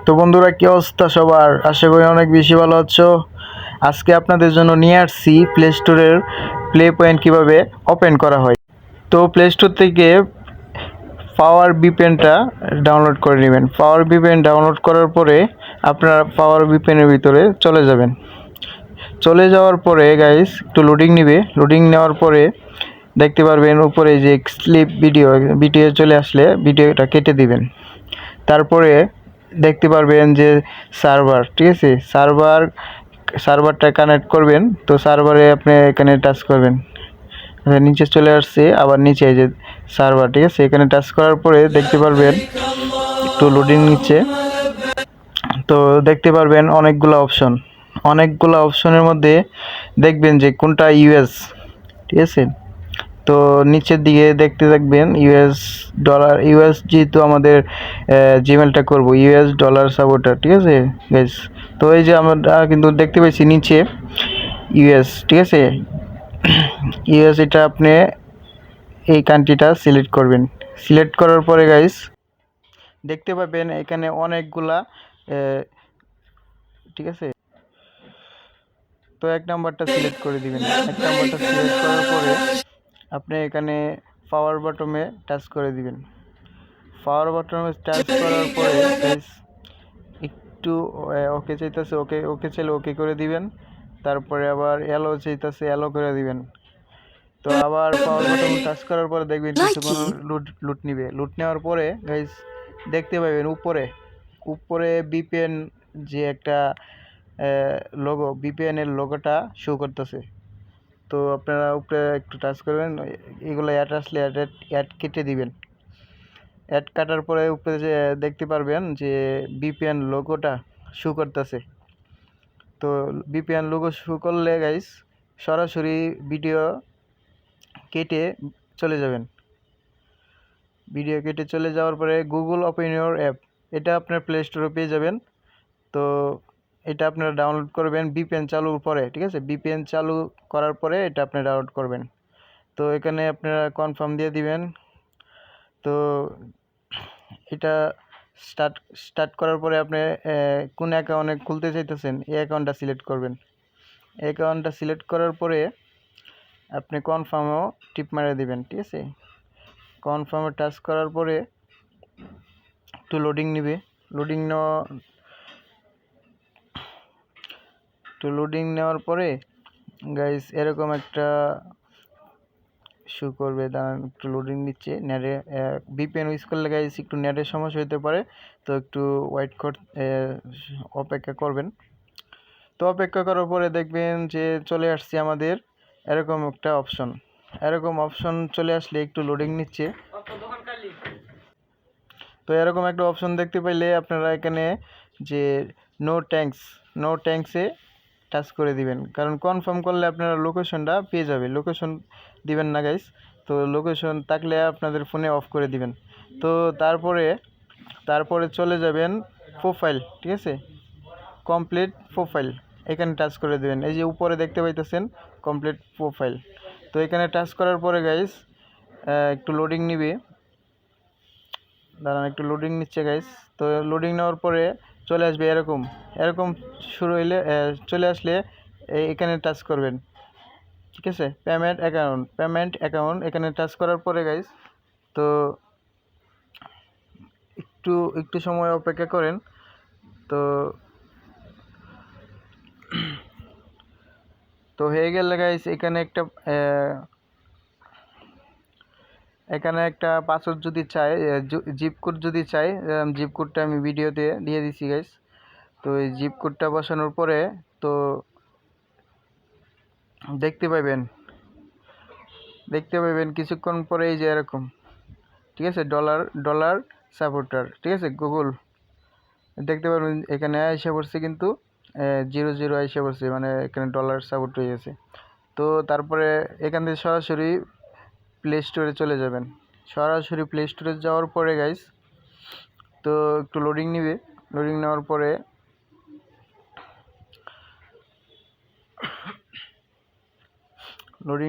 তো বন্ধুরা, কি অবস্থা সবার? আশা করি অনেক বেশি ভালো আছো। আজকে আপনাদের জন্য নিয়ে আসছি প্লে স্টোরের প্লে পয়েন্ট কীভাবে ওপেন করা হয়। তো প্লে স্টোর থেকে পাওয়ার ভিপিএনটা ডাউনলোড করে নেবেন। পাওয়ার ভিপিএন ডাউনলোড করার পরে আপনারা পাওয়ার ভিপিএনের ভিতরে চলে যাবেন। চলে যাওয়ার পরে গাইস একটু লোডিং নেবে। লোডিং নেওয়ার পরে দেখতে পারবেন উপরে যে স্লিপ ভিডিও চলে আসলে ভিডিওটা কেটে দিবেন। তারপরে দেখতে পারবেন যে সার্ভার, ঠিক আছে, সার্ভারটা কানেক্ট করবেন। তো সার্ভারে আপনি এখানে টাচ করবেন, নিচে চলে আসছে, আবার নিচে যে সার্ভার, ঠিক আছে, এখানে টাচ করার পরে দেখতে পারবেন একটু লোডিং নিচ্ছে। তো দেখতে পারবেন অনেকগুলো অপশনের মধ্যে দেখবেন যে কোনটা ইউএস, ঠিক আছে। তো নিচের দিকে দেখতে থাকবেন ইউএস ডলার, ইউএস যেহেতু আমাদের জিমেলটা করব ইউএস ডলার সাপোর্টার, ঠিক আছে গাইস। তো এই যে আমরা কিন্তু দেখতে পাচ্ছি নিচে ইউএস, ঠিক আছে। ইউএস এটা আপনি এই কান্ট্রিটা সিলেক্ট করবেন। সিলেক্ট করার পরে গাইস দেখতে পাবেন এখানে অনেকগুলা, ঠিক আছে। তো এক নাম্বারটা সিলেক্ট করে দিবেন। এক নাম্বারটা সিলেক্ট করার পরে আপনি এখানে পাওয়ার বাটনে টাচ করে দিবেন। পাওয়ার বাটনে টাচ করার পরে গাইস একটু ওকে চাইতেছে, ওকে চাইলে ওকে করে দিবেন। তারপরে আবার এলো চাইতেছে, এলো করে দিবেন। তো আবার পাওয়ার বাটন টাচ করার পরে দেখবেন কিছুক্ষণ লুট নিবে। লুট নেওয়ার পরে গাইস দেখতে পাবেন উপরে বিপিএন যে একটা লোগো, বিপিএন এর লোগোটা শো করতেছে। তো আপনারা উপরে একটু টাচ করবেন, এগুলো অ্যাড আসলে অ্যাড কেটে দিবেন। অ্যাড কাটার পরে উপরে যে দেখতে পারবেন যে বিপিএন লোগোটা শো করতেছে। তো বিপিএন লোগো শো করলে গাইস সরাসরি ভিডিও কেটে চলে যাবেন। ভিডিও কেটে চলে যাওয়ার পরে গুগল ওপেন ইউর অ্যাপ, এটা আপনার প্লে স্টোরে পেয়ে যাবেন। তো এটা আপনারা ডাউনলোড করবেন ভিপিএন চালুর পরে, ঠিক আছে। ভিপিএন চালু করার পরে এটা আপনি ডাউনলোড করবেন। তো এখানে আপনারা কনফার্ম দিয়ে দিবেন। তো এটা স্টার্ট করার পরে আপনি কোন অ্যাকাউন্টে খুলতে চাইতেছেন এই অ্যাকাউন্টটা সিলেক্ট করবেন। অ্যাকাউন্টটা সিলেক্ট করার পরে আপনি কনফার্মও টিপ মারিয়ে দিবেন, ঠিক আছে। কনফার্মে টাচ করার পরে একটু লোডিং নেবে। লোডিং নেওয়ার পরে গাইস এরকম একটা শো করবে। দাঁড়ান, একটু লোডিং নিচ্ছে। নেটে ভিপিএন ইউজ করলে গাইস একটু নেটের সমস্যা হতে পারে, তো একটু অপেক্ষা করবেন। তো অপেক্ষা করার পরে দেখবেন যে চলে আসছে আমাদের এরকম একটা অপশন চলে আসলে একটু লোডিং নিচ্ছে। তো এরকম একটা অপশন দেখতে পাইলে আপনারা এখানে যে নো ট্যাঙ্কসে টাচ করে দিবেন, কারণ কনফার্ম করলে আপনারা লোকেশনটা পেয়ে যাবে। লোকেশন দিবেন না গাইস, তো লোকেশন থাকলে আপনাদের ফোনে অফ করে দিবেন। তো তারপরে চলে যাবেন প্রোফাইল, ঠিক আছে, কমপ্লিট প্রোফাইল, এখানে টাচ করে দেবেন। এই যে উপরে দেখতে পাইতেছেন কমপ্লিট প্রোফাইল। তো এখানে টাচ করার পরে গাইস একটু লোডিং নিবে। দাঁড়ান, একটু লোডিং নিচ্ছে গাইস। তো লোডিং নেওয়ার পরে চলে আসবে এরকম শুরু হইলে চলে আসলে এখানে টাচ করবেন, ঠিক আছে। পেমেন্ট অ্যাকাউন্ট এখানে টাচ করার পরে গাইস তো একটু সময় অপেক্ষা করেন। তো হয়ে গেলে গাইস এখানে একটা পাসওয়ার্ড যদি চাই, জিপ কোড যদি চাই, জিপ কোডটা আমি ভিডিওতে দিয়ে দিছি গাইস। তো এই জিপ কোডটা বসানোর পরে তো দেখতে পাবেন কিছুক্ষণ পরে এই যে এরকম, ঠিক আছে, ডলার সাপোর্টার, ঠিক আছে, গুগল দেখতে পাবেন এখানে আইসা পড়ছে, কিন্তু 00 আইসা পড়ছে, মানে এখানে ডলার সাপোর্ট হয়ে গেছে। তো তারপরে এখান থেকে সরাসরি প্লে স্টোরে চলে যাবেন। সরাসরি প্লে স্টোরে যাওয়ার পরে গাইস তো একটু লোডিং নিবে। লোডিং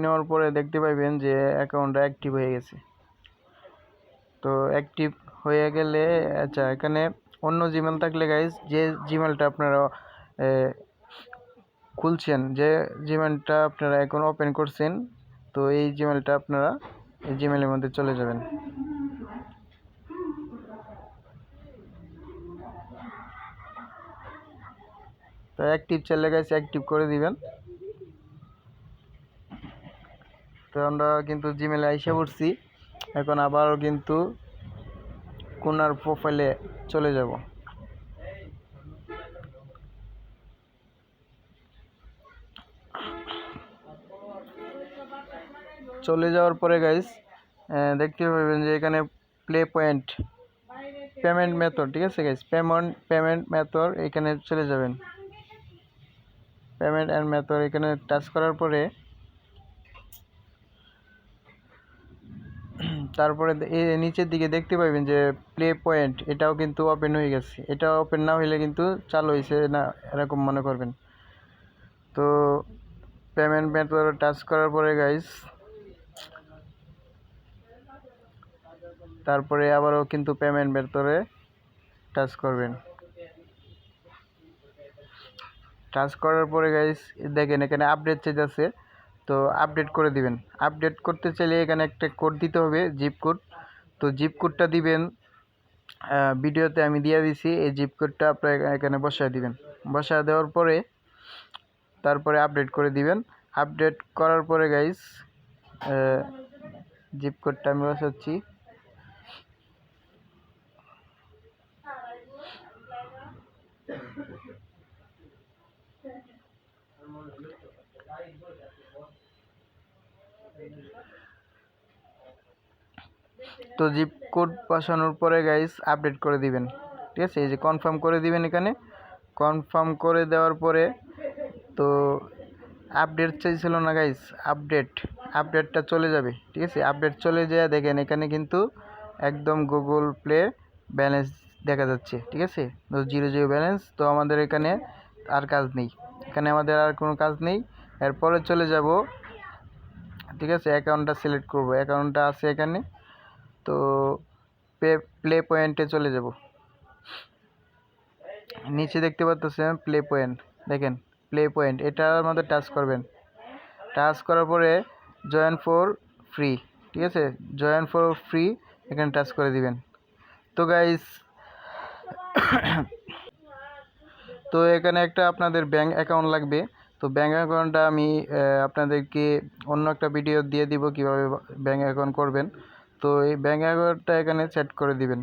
নেওয়ার পরে দেখতে পাবেন যে অ্যাকাউন্টটা অ্যাক্টিভ হয়ে গেছে। তো অ্যাক্টিভ হয়ে গেলে আচ্ছা, এখানে অন্য জিমেল থাকলে গাইজ, যে জিমেলটা আপনারা খুলছেন, যে জিমেলটা আপনারা এখন ওপেন করছেন, তো এই জিমেলটা আপনারা এই জিমেলের মধ্যে চলে যাবেন। তো অ্যাক্টিভ চাইলে গাইজ অ্যাক্টিভ করে দিবেন। তো আমরা কিন্তু জিমেলে আইসা পড়ছি, এখন আবারও কিন্তু কোনার প্রোফাইলে চলে যাব। চলে যাওয়ার পরে গাইস দেখতে পাবেন যে এখানে প্লে পয়েন্ট পেমেন্ট মেথড, ঠিক আছে গাইস, পেমেন্ট মেথড এখানে চলে যাবেন। পেমেন্ট অ্যান্ড মেথড এখানে টাচ করার পরে তারপরে এই নিচের দিকে দেখতে পাবেন যে প্লে পয়েন্ট, এটাও কিন্তু ওপেন হয়ে গেছে। এটা ওপেন না হইলে কিন্তু চালু হয়েছে না এরকম মনে করবেন। তো পেমেন্ট মেথড টাচ করার পরে গাইস তারপরে আবারও কিন্তু পেমেন্ট মেথডে টাচ করবেন। টাচ করার পরে গাইস দেখেন এখানে আপডেট চাইতেছে, তো আপডেট করে দিবেন। আপডেট করতে চাইলে এখানে একটা কোড দিতে হবে, জিপ কোড। তো জিপ কোডটা দিবেন, ভিডিওতে আমি দিয়ে দিছি। এই জিপ কোডটা আপনারা এখানে বসায় দিবেন। বসায় দেওয়ার পরে তারপরে আপডেট করে দিবেন। আপডেট করার পরে গাইস জিপ কোডটা আমি বসাচ্ছি। তো জিপ কোড বসানোর পরে গাইস আপডেট করে দিবেন, ঠিক আছে। এই যে কনফার্ম করে দিবেন, এখানে কনফার্ম করে দেওয়ার পরে তো আপডেট চাইছিল না গাইস, আপডেটটা চলে যাবে, ঠিক আছে। আপডেট চলে যায়, দেখেন এখানে কিন্তু একদম গুগল প্লে ব্যালেন্স দেখা যাচ্ছে, ঠিক আছে। তো 0 ব্যালেন্স। তো আমাদের এখানে আর কাজ নেই, এখানে আমাদের আর কোনো কাজ নেই। এরপরে চলে যাব, ঠিক আছে, অ্যাকাউন্টটা সিলেক্ট করব, অ্যাকাউন্টটা আছে এখানে। তো প্লে পয়েন্টে চলে যাব। নিচে দেখতে পাচ্ছেন প্লে পয়েন্ট, দেখেন প্লে পয়েন্ট, এটার মধ্যে টাচ করবেন। টাচ করার পরে জয়েন ফর ফ্রি, ঠিক আছে, জয়েন ফর ফ্রি এখানে টাচ করে দিবেন। তো গাইস তো এখানে একটা আপনাদের ব্যাঙ্ক অ্যাকাউন্ট লাগবে। তো ব্যাঙ্ক অ্যাকাউন্টটা আমি আপনাদেরকে অন্য একটা ভিডিও দিয়ে দিব কিভাবে ব্যাঙ্ক অ্যাকাউন্ট করবেন। তো এই ব্যাঙ্ক অ্যাকাউন্টটা এখানে সেট করে দিবেন,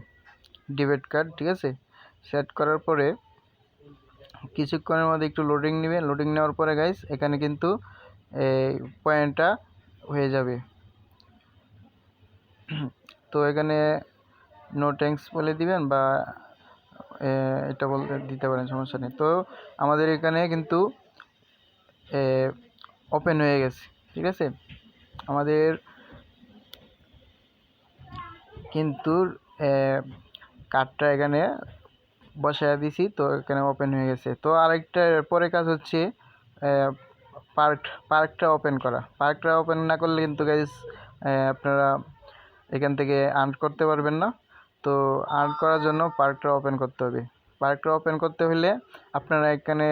ডেবিট কার্ড, ঠিক আছে। সেট করার পরে কিছুক্ষণের মধ্যে একটু লোডিং নেবেন। লোডিং নেওয়ার পরে গাইস এখানে কিন্তু এই পয়েন্টটা হয়ে যাবে। তো এখানে নো থ্যাঙ্কস বলে দিবেন বা এটা বলতে দিতে পারেন, সমস্যা নেই। তো আমাদের এখানে কিন্তু ওপেন হয়ে গেছে, ঠিক আছে। আমাদের কিন্তু কার্ডটা এখানে বসায় দিছি, তো এখানে ওপেন হয়ে গেছে। তো আরেকটা পরে কাজ হচ্ছে পার্কটা ওপেন করা। পার্কটা ওপেন না করলে কিন্তু গাইস আপনারা এখান থেকে আর্ন করতে পারবেন না। তো আর্ন করার জন্য পার্কটা ওপেন করতে হবে। পার্কটা ওপেন করতে হলে আপনারা এখানে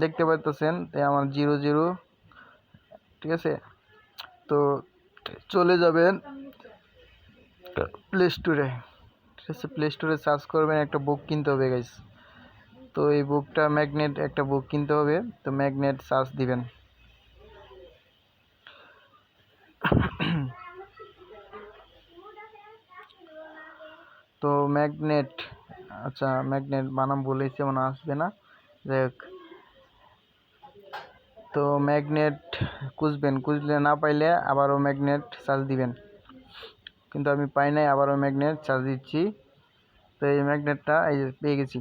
দেখতে পাচ্ছেন আমার 0, ঠিক আছে। তো চলে যাবেন প্লে স্টোরে, ঠিক আছে। প্লে স্টোরে সার্চ করবেন, একটা বুক কিনতে হবে গাইস। তো এই বুকটা ম্যাগনেট, একটা বুক কিনতে হবে। তো ম্যাগনেট সার্চ দিবেন। তো ম্যাগনেট, আচ্ছা ম্যাগনেট বানাম বলেছে, মনে আসবে না, যাই হোক। তো ম্যাগনেট খুঁজলে না পাইলে আবারও ম্যাগনেট সার্চ দিবেন। কিন্তু আমি পাই নাই, আবারও ম্যাগনেট সার্চ দিচ্ছি। তো এই ম্যাগনেটটা এই যে পেয়ে গেছি।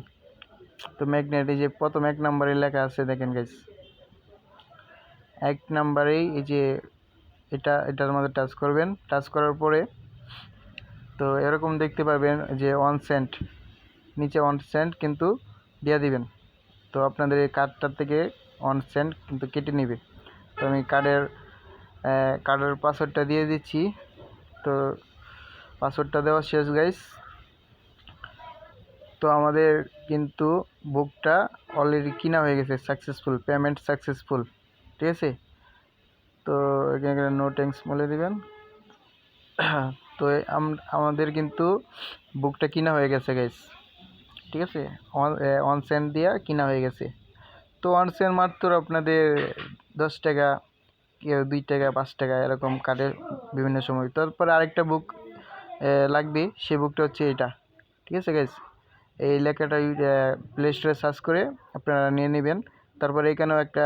তো ম্যাগনেট এই যে প্রথম 1 নম্বরে লেখা আছে, দেখেন গাইস 1 নম্বরেই এই যে এটার মধ্যে টাচ করবেন। টাচ করার পরে তো এরকম দেখতে পাবেন যে 1 সেন্ট, নিচে 1 সেন্ট কিন্তু দিয়ে দিবেন। তো আপনাদের এই কার্ডটার থেকে 1 সেন্ট কিন্তু কেটে নেবে। তো আমি কার্ডের পাসওয়ার্ডটা দিয়ে দিচ্ছি। তো পাসওয়ার্ডটা দেওয়া শেষ গাইস। তো আমাদের কিন্তু বুকটা অলরেডি কিনা হয়ে গেছে, সাকসেসফুল, পেমেন্ট সাকসেসফুল। ঠিক আছে, তো এখানে নো থ্যাঙ্কস বলে দিবেন। তো আমাদের কিন্তু বুকটা কিনা হয়ে গেছে গাইস। ঠিক আছে, 1 সেন্ট দিয়া কিনা হয়ে গেছে। তো 1 সেন্ট মাত্র আপনাদের 10 টাকা, কেউ 2 টাকা, 5 টাকা এরকম কাটে বিভিন্ন সময়। তারপরে আরেকটা বুক লাগবে, সেই বুকটা হচ্ছে এটা। ঠিক আছে গাইস, এই লেখাটা প্লে স্টোরে সার্চ করে আপনারা নিয়ে নেবেন। তারপরে এখানেও একটা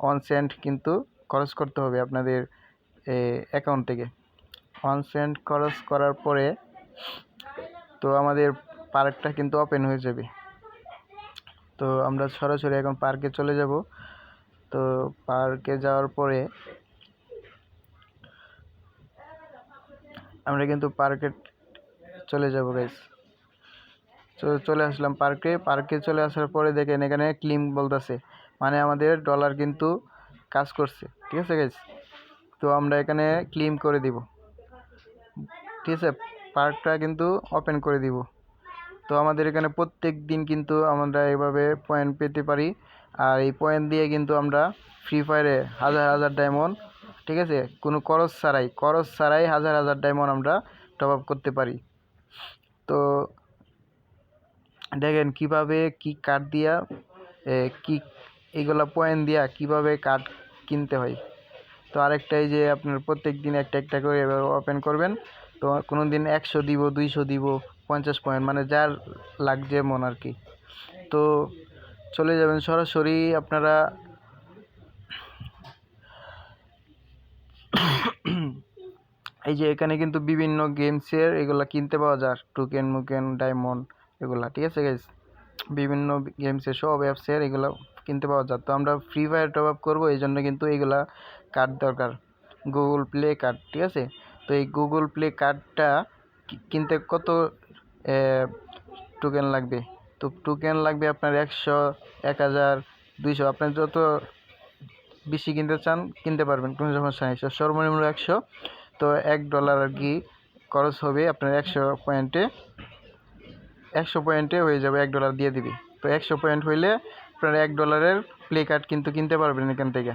1 সেন্ট কিন্তু খরচ করতে হবে আপনাদের অ্যাকাউন্ট থেকে। 1 সেন্ট খরচ করার পরে তো আমাদের পার্কটা কিন্তু ওপেন হয়ে যাবে। তো আমরা সরাসরি এখন পার্কে চলে যাব। তো পার্কে যাওয়ার পরে আমরা কিন্তু পার্কে চলে যাব গাইস। চলে আসলাম পার্কে চলে আসার পরে দেখেন এখানে ক্লিম বলতেছে, মানে আমাদের ডলার কিন্তু কাজ করছে। ঠিক আছে গাইস, তো আমরা এখানে ক্লেম করে দিব। ঠিক আছে, পার্কটা কিন্তু ওপেন করে দিব। তো আমাদের এখানে প্রত্যেক দিন কিন্তু আমরা এভাবে পয়েন্ট পেতে পারি, আর এই পয়েন্ট দিয়ে কিন্তু আমরা ফ্রি ফায়ারে হাজার হাজার ডায়মন্ড, ঠিক আছে, কোনো খরচ ছাড়াই হাজার হাজার ডায়মন্ড আমরা টপ আপ করতে পারি। তো দেখেন কিভাবে কি কার্ড দিয়া কি এইগুলা পয়েন্ট দিয়া কিভাবে কার্ড কিনতে হয়। তো আরেকটাই যে আপনার প্রত্যেক দিন একটা একটা করে এভাবে ওপেন করবেন। তো কোনো দিন 100 দিব, 200 দিব, 50 পয়েন্ট, মানে যার লাগ যেমন আর কি। তো চলে যাবেন সরাসরি আপনারা এই যে এখানে কিন্তু বিভিন্ন গেমসের এগুলা কিনতে পাওয়া যায়, টোকেন মুকেন ডায়মন্ড এগুলা। ঠিক আছে গাইস, বিভিন্ন গেমসের সব অ্যাপসের এগুলো কিনতে পাওয়া যায়। তো আমরা ফ্রি ফায়ার টপ আপ করবো, এই জন্য কিন্তু এগুলা কার্ড দরকার, গুগল প্লে কার্ড। ঠিক আছে, তো এই গুগল প্লে কার্ডটা কিনতে কত টোকেন লাগবে? তো টোকেন লাগবে আপনার 100, 1000, 200, আপনার যত বেশি কিনতে চান কিনতে পারবেন, কোনো সমস্যা নেই। সর্বনিম্ন 100। তো $1 আর কি খরচ হবে আপনার 100 পয়েন্টে হয়ে যাবে, $1 দিয়ে দিবি। তো 100 পয়েন্ট হইলে আপনার $1 প্লে কার্ড কিন্তু কিনতে পারবেন এখান থেকে।